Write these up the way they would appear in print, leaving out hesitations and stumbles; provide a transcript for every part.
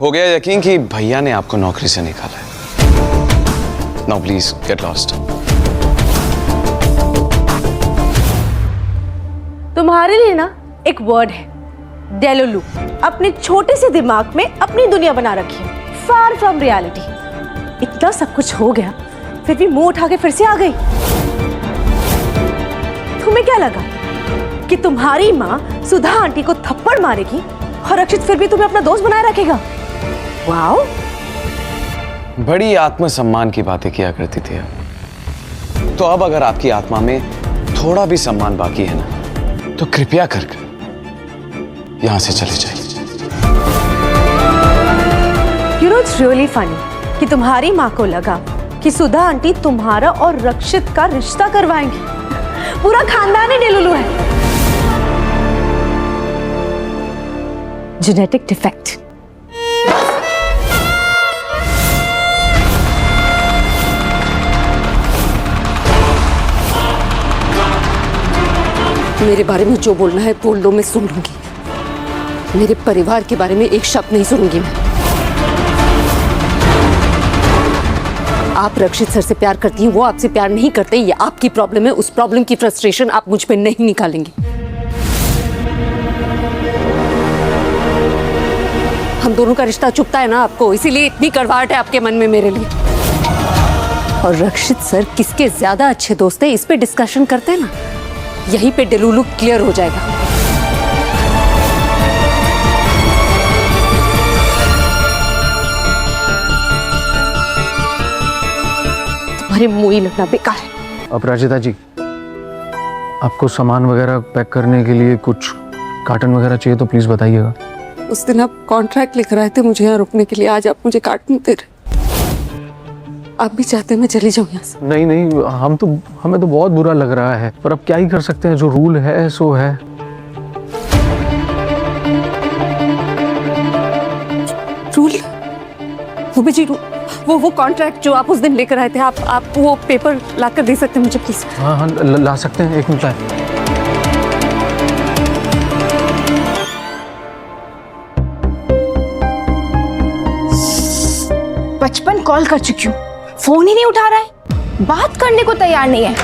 हो गया यकीन कि भैया ने आपको नौकरी से निकाला है। Now please get lost. तुम्हारे लिए ना एक वर्ड है, डेलुलू। अपने छोटे से दिमाग में अपनी दुनिया बना रखी है, फार फ्रॉम रियलिटी। इतना सब कुछ हो गया फिर भी मुंह उठा के फिर से आ गई। तुम्हें क्या लगा कि तुम्हारी माँ सुधा आंटी को थप्पड़ मारेगी और रक्षित फिर भी तुम्हें अपना दोस्त बनाए रखेगा? वाओ, बड़ी आत्मसम्मान की बातें किया करती थी। तो अब अगर आपकी आत्मा में थोड़ा भी सम्मान बाकी है ना, तो कृपया करके यहां से चले जाइए। You know it's really funny कि तुम्हारी माँ को लगा कि सुधा आंटी तुम्हारा और रक्षित का रिश्ता करवाएंगी। पूरा खानदान ही डेलुलू है। Genetic defect. मेरे बारे में जो बोलना है बोल लो, मैं सुन लूंगी। मेरे परिवार के बारे में एक शब्द नहीं सुनूंगी मैं। आप रक्षित सर से प्यार करती हैं, वो आपसे प्यार नहीं करते, ये आपकी प्रॉब्लम है। उस प्रॉब्लम की फ्रस्ट्रेशन आप मुझ पे नहीं निकालेंगे। हम दोनों का रिश्ता चुभता है ना आपको, इसीलिए इतनी कड़वाहट है आपके मन में मेरे लिए। और रक्षित सर किसके ज्यादा अच्छे दोस्त हैं, इस पे डिस्कशन करते हैं ना, यहीं पे डेलुलू क्लियर हो जाएगा। तुम्हारे मुंह ही लगना बेकार है। अपराजिता जी, आपको सामान वगैरह पैक करने के लिए कुछ कार्टन वगैरह चाहिए तो प्लीज बताइएगा। उस दिन आप कॉन्ट्रैक्ट लिख रहे थे मुझे यहाँ रुकने के लिए, आज आप मुझे कार्टन दे रहे। आप भी चाहते हैं मैं चली जाऊँ यहाँ से? नहीं नहीं, हमें तो बहुत बुरा लग रहा है, पर अब क्या ही कर सकते हैं, जो रूल है सो है। रूल? वो जी वो कॉन्ट्रैक्ट जो आप उस दिन लेकर आए थे, आप वो पेपर ला कर दे सकते हैं मुझे प्लीज? हाँ हाँ, ला सकते हैं, एक मिनट लाए। 55 कॉल कर चुकी हूँ, फोन ही नहीं उठा रहा है, बात करने को तैयार नहीं है।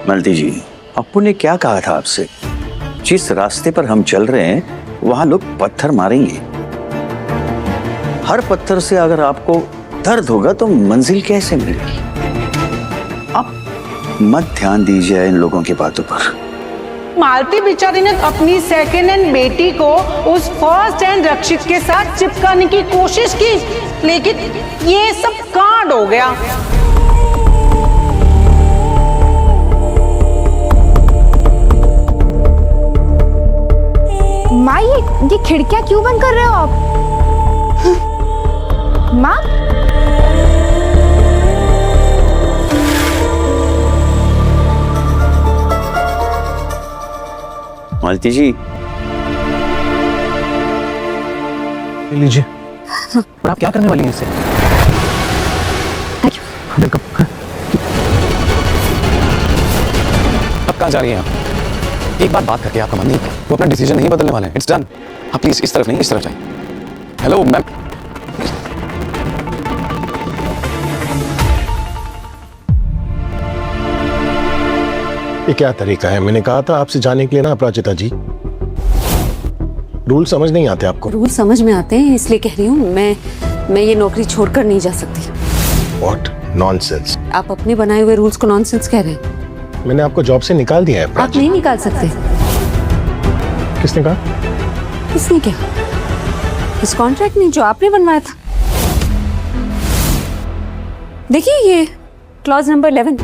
मालती जी, अप्पू ने क्या कहा था आपसे? जिस रास्ते पर हम चल रहे हैं वहां लोग पत्थर मारेंगे। हर पत्थर से अगर आपको दर्द होगा तो मंजिल कैसे मिलेगी? आप मत ध्यान दीजिए इन लोगों की बातों पर। मालती बेचारी ने अपनी सेकेंड हैंड बेटी को उस फर्स्ट हैंड रक्षित के साथ चिपकाने की कोशिश की, लेकिन ये सब कांड हो गया। माँ, ये खिड़कियां क्यों बंद कर रहे हो आप? माँ, मालती जी, लीजिए। पर आप क्या करने वाली हैं इससे? अब कहाँ जा रही हैं आप? एक बात करके आपका मन नहीं, वो अपना डिसीजन नहीं बदलने वाले हैं। It's done. आप प्लीज इस तरफ नहीं, इस तरफ जाइए। Hello ma'am. ये क्या तरीका है? मैंने कहा था आपसे जाने के लिए ना अपराजिता जी। रूल समझ नहीं आते आपको? रूल समझ में आते हैं, इसलिए कह रही हूँ मैं ये नौकरी छोड़कर नहीं जा सकती। What nonsense! आप अपने बनाए हुए रूल्स को नॉनसेंस कह रहे हैं। मैंने आपको जॉब से निकाल दिया है। आप नहीं निकाल सकते। किसने कहा? किसने क्या? इस कॉन्ट्रैक्ट में जो आपने बनवाया था। देखिए ये क्लॉज नंबर 11।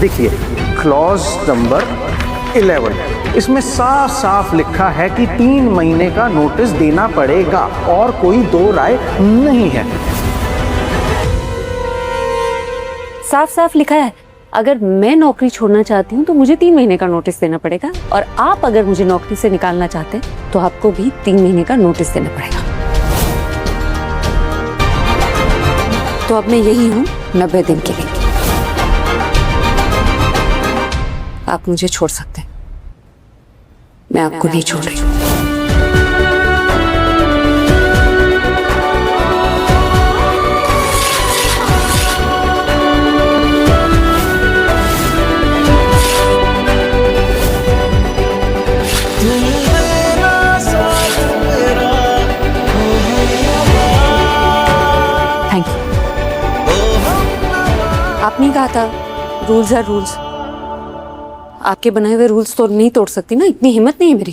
देखिए क्लॉज नंबर 11, इसमें साफ साफ लिखा है कि 3 महीने का नोटिस देना पड़ेगा और कोई दो राय नहीं है। साफ साफ लिखा है, अगर मैं नौकरी छोड़ना चाहती हूँ तो मुझे 3 महीने का नोटिस देना पड़ेगा, और आप अगर मुझे नौकरी से निकालना चाहते हैं तो आपको भी 3 महीने का नोटिस देना पड़ेगा। तो अब मैं यही हूँ 90 दिन के लिए। आप मुझे छोड़ सकते हैं, मैं आपको नहीं छोड़ रही हूँ। Thank you. आपने कहा था रूल्स आर रूल्स, आपके बनाए हुए रूल्स तो नहीं तोड़ सकती ना, इतनी हिम्मत नहीं है मेरी।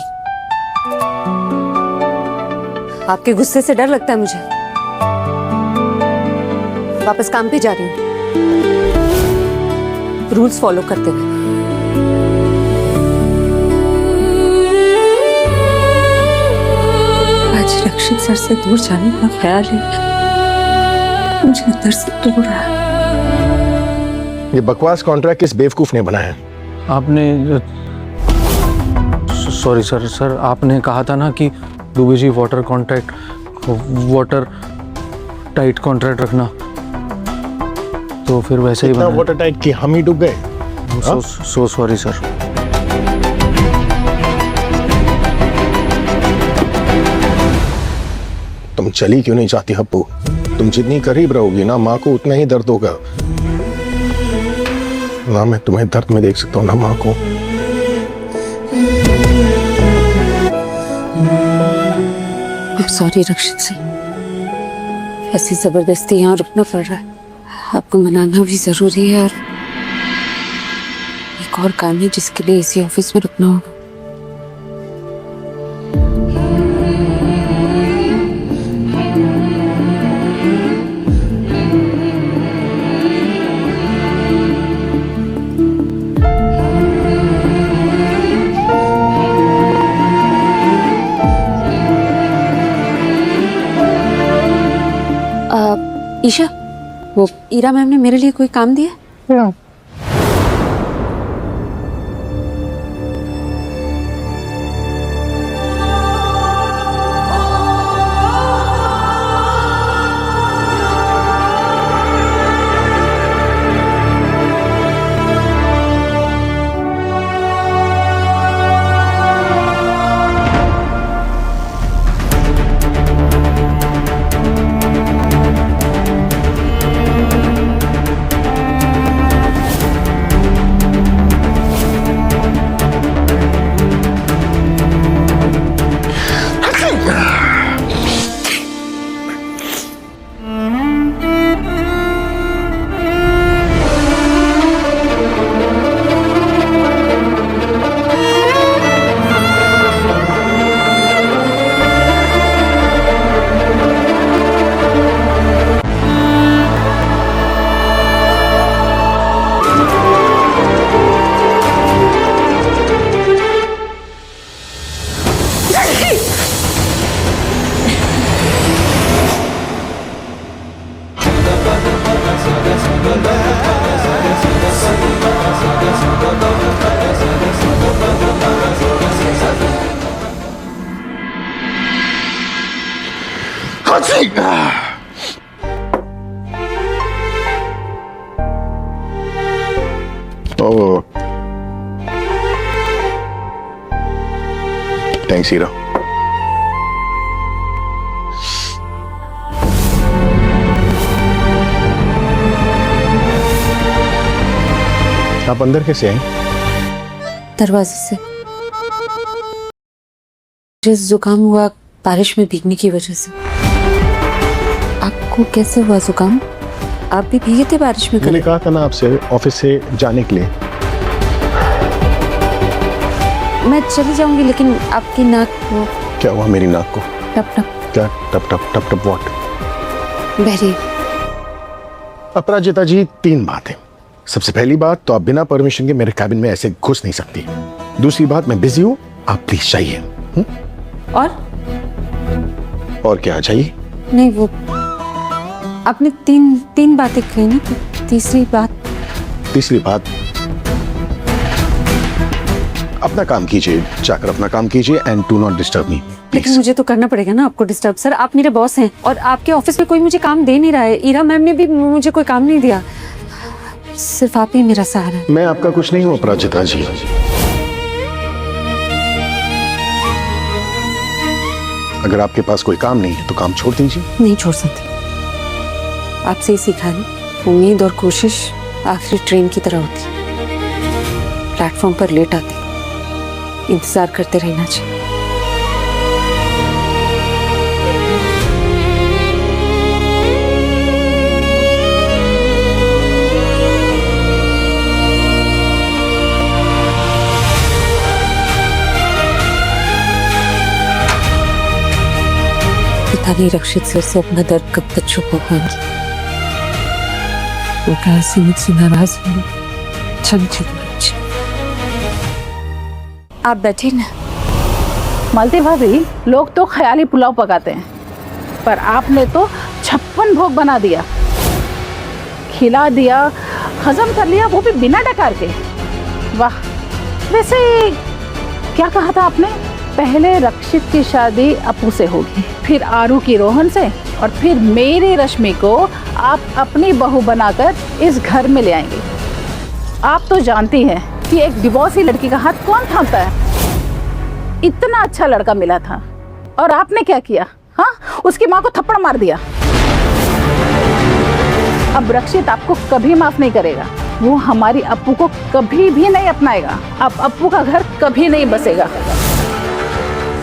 आपके गुस्से से डर लगता है मुझे। वापस काम पे जा रही हूँ, रूल्स फॉलो करते हुए। आज रक्षित सर से दूर जाने का ख्याल है, मुझे अंदर से तोड़ रहा है। ये बकवास कॉन्ट्रैक्ट किस बेवकूफ ने बनाया? आपने सॉरी सर आपने कहा था ना कि Dubey ji water tight contract रखना, तो फिर वैसे ही इतना बना। वाटर टाइट कि हम ही डूब गए। So sorry sir. तुम चली क्यों नहीं चाहती हप्पू? तुम जितनी करीब रहोगी ना माँ को उतना ही दर्द होगा ना। मैं तुम्हें दर्द में देख सकता हूँ ना माँ को। सॉरी रक्षित सिंह, ऐसी जबरदस्ती यहाँ रुकना पड़ रहा है। आपको मनाना भी जरूरी है, और एक और काम है जिसके लिए इसी ऑफिस में रुकना होगा। ईशा, वो ईरा मैम ने मेरे लिए कोई काम दिया? Oh. Thanks, Ira. आप अंदर कैसे आए? दरवाजे से। मुझे जुकाम हुआ बारिश में भीगने की वजह से। आपको कैसे हुआ जुकाम? आप भी भीगे थे बारिश में? मैंने कहा था ना आपसे ऑफिस से जाने के लिए। मैं चली जाऊंगी, लेकिन आपकी नाक को क्या हुआ मेरी नाक को? टप टप। क्या टप टप टप टप व्हाट? बह रही। अपराजिता जी, 3 बातें। सबसे पहली बात तो आप बिना परमिशन के मेरे कैबिन में ऐसे घुस नहीं सकती। दूसरी बात, मैं बिजी हूँ, आप प्लीज जाइए। और क्या चाहिए? नहीं, वो आपने तीन बातें कही ना, तो तीसरी बात। अपना काम कीजिए, जाकर अपना काम कीजिए and do not disturb me. लेकिन मुझे तो करना पड़ेगा ना आपको डिस्टर्ब। सर आप मेरे बॉस हैं और आपके ऑफिस में कोई मुझे काम दे नहीं रहा है। ईरा मैम ने भी मुझे कोई काम नहीं दिया, सिर्फ आप ही मेरा सहारा है। मैं आपका कुछ नहीं हूँ अपराजिता जी। अगर आपके पास कोई काम नहीं है तो काम छोड़ दीजिए। नहीं छोड़ सकते, आपसे ही सीखा है। उम्मीद और कोशिश आखिरी ट्रेन की तरह होती है, प्लेटफॉर्म पर लेट आती, इंतजार करते रहना चाहिए। पता नहीं रक्षित सर से अपना दर्द कब तक छुपा पाऊंगी। वो कैसे मुझसे नाराज हुए। आप बैठे ना। मालती भाभी, लोग तो ख्याली पुलाव पकाते हैं, पर आपने तो 56 भोग बना दिया, खिला दिया, हजम कर लिया, वो भी बिना डकार के। वाह। वैसे क्या कहा था आपने? पहले रक्षित की शादी अपू से होगी, फिर आरू की रोहन से, और फिर मेरी रश्मि को आप अपनी बहू बनाकर इस घर में ले आएंगे। आप तो जानती हैं कि एक डिवोर्सी लड़की का हाथ कौन थामता है। इतना अच्छा लड़का मिला था और आपने क्या किया? हाँ, उसकी माँ को थप्पड़ मार दिया। अब रक्षित आपको कभी माफ नहीं करेगा। वो हमारी अप्पू को कभी भी नहीं अपनाएगा। अब अप्पू का घर कभी नहीं बसेगा।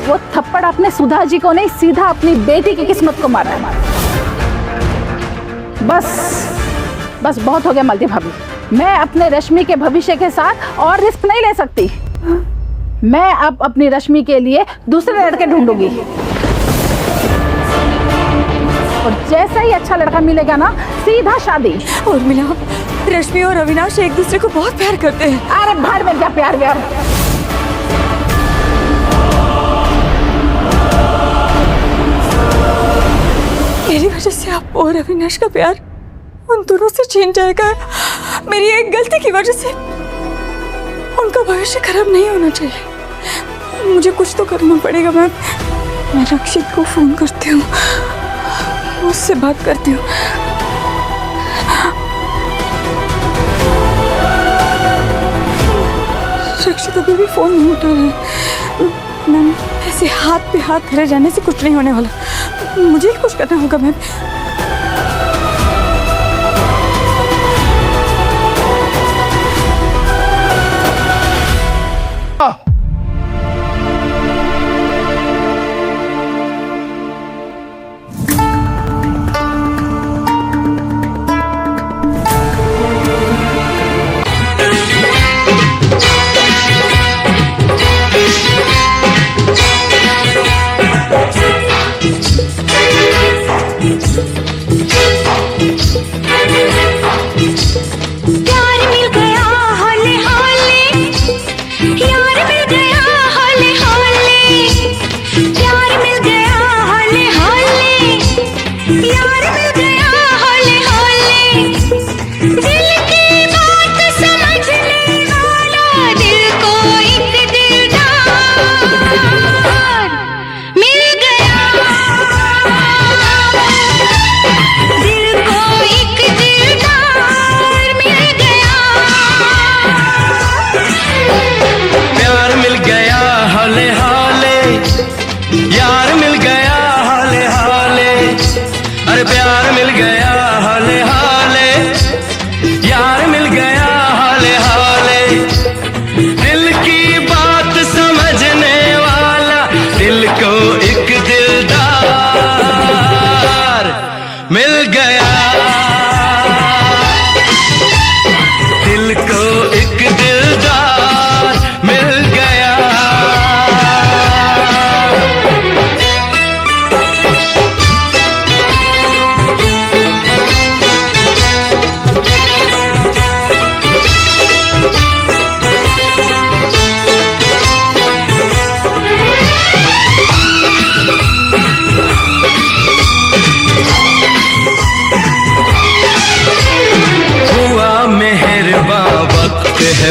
वो थप्पड़ आपने सुधा जी को नहीं, सीधा अपनी बेटी की किस्मत को मारा है। बस बस बहुत हो गया मालती भाभी। मैं अपने रश्मि के भविष्य के साथ और रिस्क नहीं ले सकती। मैं अब अपनी रश्मि के लिए दूसरे लड़के ढूंढूंगी, और जैसा ही अच्छा लड़का मिलेगा ना, सीधा शादी। और मिला, रश्मि और अविनाश एक दूसरे को बहुत प्यार करते हैं। अरे भाड़ में क्या प्यार व्यार। मेरी वजह से आप और अविनाश का प्यार उन दोनों से छीन जाएगा। मेरी एक गलती की वजह से उनका भविष्य खराब नहीं होना चाहिए। मुझे कुछ तो करना पड़ेगा। मैं रक्षित को फोन करती हूँ, उससे बात करती हूँ। रक्षित अभी भी फोन नहीं उठा रहा है। मैम, ऐसे हाथ पे हाथ धरे जाने से कुछ नहीं होने वाला। मुझे ही कुछ करना होगा। मैम,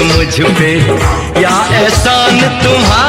मुझ पे या एहसान तुम्हारा